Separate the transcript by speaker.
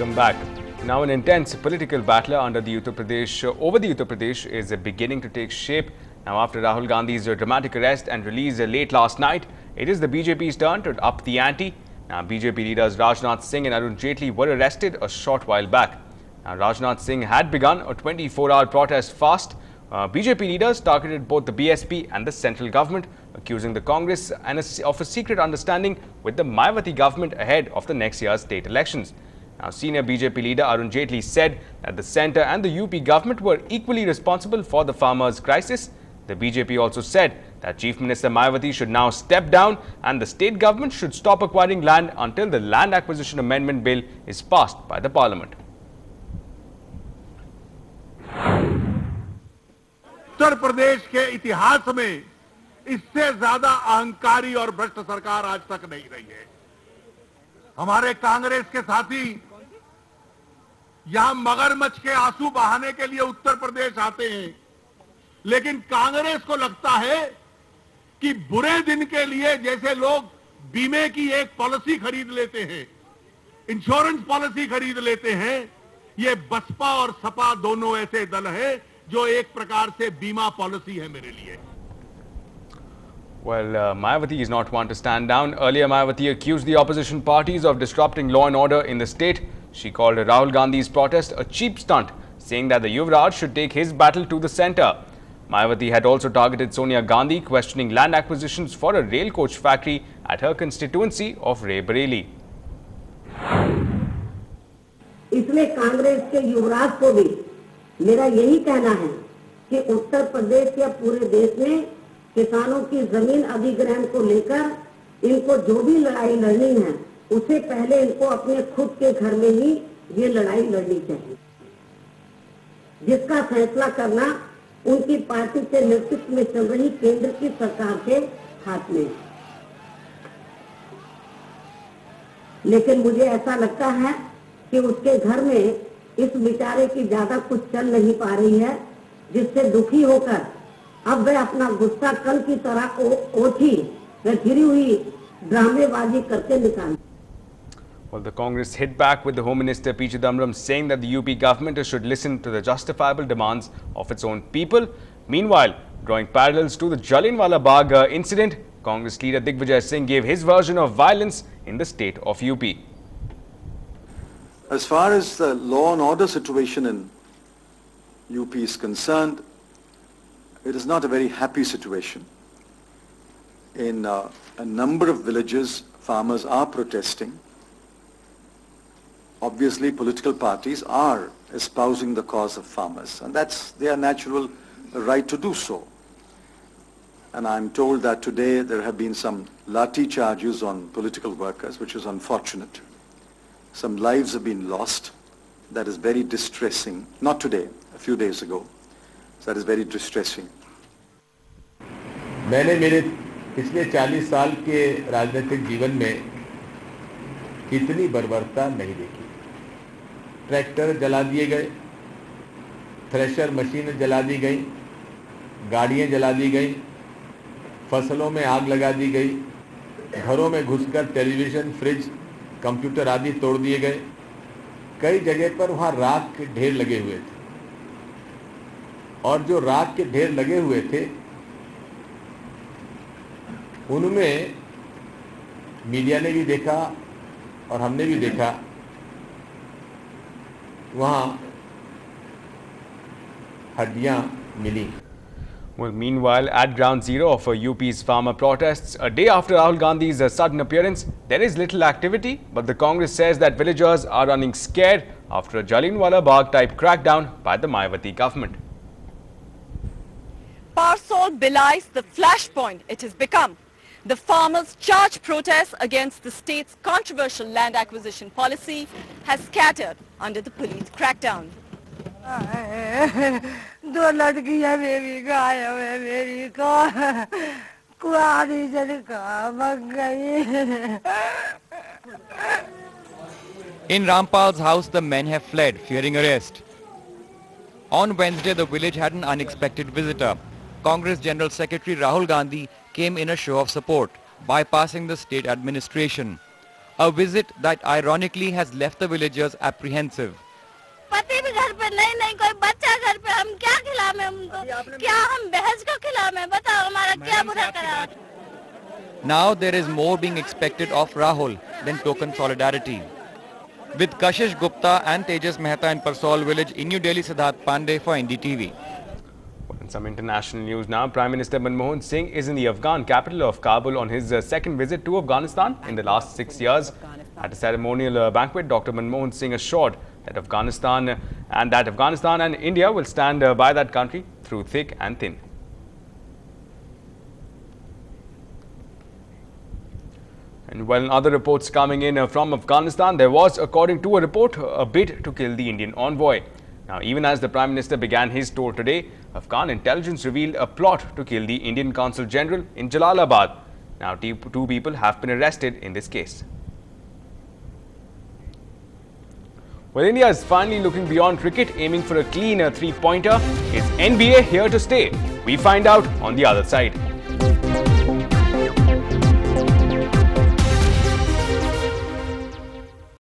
Speaker 1: Welcome back. Now, an intense political battle over the Uttar Pradesh is beginning to take shape. Now, after Rahul Gandhi's dramatic arrest and release late last night, it is the BJP's turn to up the ante. Now, BJP leaders Rajnath Singh and Arun Jaitley were arrested a short while back. Now, Rajnath Singh had begun a 24-hour protest fast. BJP leaders targeted both the BSP and the central government, accusing the Congress of a secret understanding with the Mayawati government ahead of the next year's state elections. Now, senior BJP leader Arun Jaitley said that the centre and the UP government were equally responsible for the farmers' crisis. The BJP also said that Chief Minister Mayawati should now step down and the state government should stop acquiring land until the Land Acquisition Amendment Bill is passed by the Parliament.
Speaker 2: Uttar Pradesh के इतिहास में इससे ज्यादा अहंकारी और भ्रष्ट सरकार आज तक नहीं रही है। हमारे कांग्रेस के साथी यहां मगरमच्छ के आंसू बहाने के लिए उत्तर प्रदेश आते हैं, लेकिन कांग्रेस को लगता है कि बुरे दिन के लिए जैसे लोग बीमे की एक पॉलिसी खरीद लेते हैं, इंश्योरेंस पॉलिसी खरीद लेते हैं, ये बसपा और सपा दोनों ऐसे दल हैं जो एक प्रकार से बीमा पॉलिसी है मेरे लिए।
Speaker 1: Well, Mayawati is not one to stand down. Earlier, Mayawati accused the opposition parties of disrupting law and order in the state. She called Rahul Gandhi's protest a cheap stunt, saying that the Yuvraj should take his battle to the centre. Mayawati had also targeted Sonia Gandhi, questioning land acquisitions for a rail coach factory at her constituency of Raebareli.
Speaker 3: इसमें कांग्रेस के युवराज को भी मेरा यही कहना है कि उत्तर प्रदेश या पूरे देश में किसानों की जमीन अधिग्रहण को लेकर इनको जो भी लड़ाई लड़नी है, उससे पहले इनको अपने खुद के घर में ही ये लड़ाई लड़नी चाहिए, जिसका फैसला करना उनकी पार्टी के नेतृत्व में चल रही केंद्र की सरकार के हाथ में। लेकिन मुझे ऐसा लगता है कि उसके घर में इस बेचारे की ज्यादा कुछ चल नहीं पा रही है, जिससे दुखी होकर अब वह अपना गुस्सा कल की तरह ओछी व गिरी हुई ड्रामेबाजी करके निकाल।
Speaker 1: Well, the Congress hit back with the Home Minister P. Chidambaram saying that the UP government should listen to the justifiable demands of its own people. Meanwhile, drawing parallels to the Jallianwala Bagh incident, Congress leader Digvijay Singh gave his version of violence in the state of UP.
Speaker 4: As far as the law and order situation in UP is concerned, it is not a very happy situation. In a number of villages, farmers are protesting. Obviously, political parties are espousing the cause of farmers, and that's their natural right to do so. And I'm told that today there have been some lathi charges on political workers, which is unfortunate. Some lives have been lost. That is very distressing. Not today, a few days ago. So that is very distressing.
Speaker 5: मैंने मेरे पिछले 40 साल के राजनीतिक जीवन में इतनी बर्बरता नहीं देखी। ट्रैक्टर जला दिए गए, थ्रेशर मशीनें जला दी गई, गाड़ियाँ जला दी गई, फसलों में आग लगा दी गई, घरों में घुसकर टेलीविज़न, फ्रिज, कंप्यूटर आदि तोड़ दिए गए। कई जगह पर वहाँ राख के ढेर लगे हुए थे, और जो राख के ढेर लगे हुए थे उनमें मीडिया ने भी देखा और हमने भी देखा, वहाँ हड्डियाँ मिली।
Speaker 1: Well, meanwhile, at ground zero of UP's farmer protests, a day after Rahul Gandhi's sudden appearance, there is little activity, but the Congress says that villagers are running scared after a Jallianwala Bagh type crackdown by the Mayawati government.
Speaker 6: Parsol belies the flashpoint it has become. The farmers' charged protest against the state's controversial land acquisition policy has scattered under the police crackdown.
Speaker 7: दो लड़कियां मेरी गायब है, मेरी को कुआरी जल कहाँ भाग गई।
Speaker 8: In Rampal's house, the men have fled, fearing arrest. On Wednesday, the village had an unexpected visitor. Congress General Secretary Rahul Gandhi came in a show of support, bypassing the state administration. a visit that ironically has left the villagers apprehensive.
Speaker 7: पति भी घर पे नहीं कोई बच्चा घर पे, हम क्या खिलावे हमको, क्या हम बहस को खिलावे, बताओ हमारा क्या बुरा करा।
Speaker 8: Now there is more being expected of Rahul than token solidarity. With Kashish Gupta and Tejas Mehta in Parsol village in New Delhi, Siddharth Pandey for NDTV.
Speaker 1: In some international news now, Prime Minister Manmohan Singh is in the Afghan capital of Kabul on his second visit to Afghanistan in the last 6 years. At a ceremonial banquet, Dr. Manmohan Singh assured that Afghanistan and India will stand by that country through thick and thin. And while other reports coming in from Afghanistan, there was, according to a report, a bid to kill the Indian envoy. Now, even as the Prime Minister began his tour today, Afghan intelligence revealed a plot to kill the Indian Consul General in Jalalabad. Now, two people have been arrested in this case. Well, India is finally looking beyond cricket, aiming for a clean three-pointer. Is NBA here to stay? We find out on the other side.